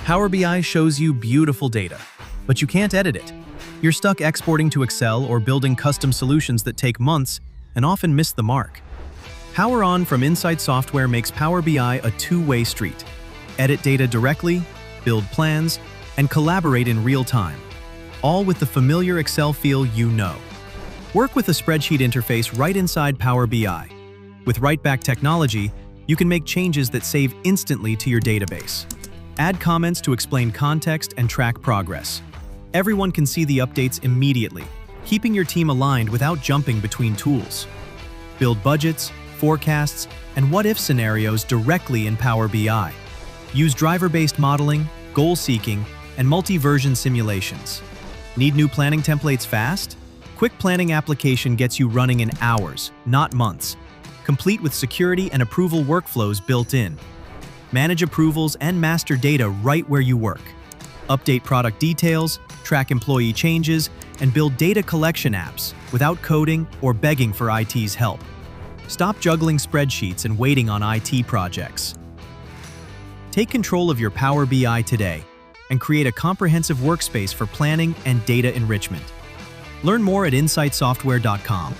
Power BI shows you beautiful data, but you can't edit it. You're stuck exporting to Excel or building custom solutions that take months and often miss the mark. Power On from Insight Software makes Power BI a two-way street. Edit data directly, build plans, and collaborate in real time, all with the familiar Excel feel you know. Work with a spreadsheet interface right inside Power BI. With write-back technology, you can make changes that save instantly to your database. Add comments to explain context and track progress. Everyone can see the updates immediately, keeping your team aligned without jumping between tools. Build budgets, forecasts, and what-if scenarios directly in Power BI. Use driver-based modeling, goal-seeking, and multi-version simulations. Need new planning templates fast? Quick Planning application gets you running in hours, not months, complete with security and approval workflows built in. Manage approvals and master data right where you work. Update product details, track employee changes, and build data collection apps without coding or begging for IT's help. Stop juggling spreadsheets and waiting on IT projects. Take control of your Power BI today and create a comprehensive workspace for planning and data enrichment. Learn more at insightsoftware.com.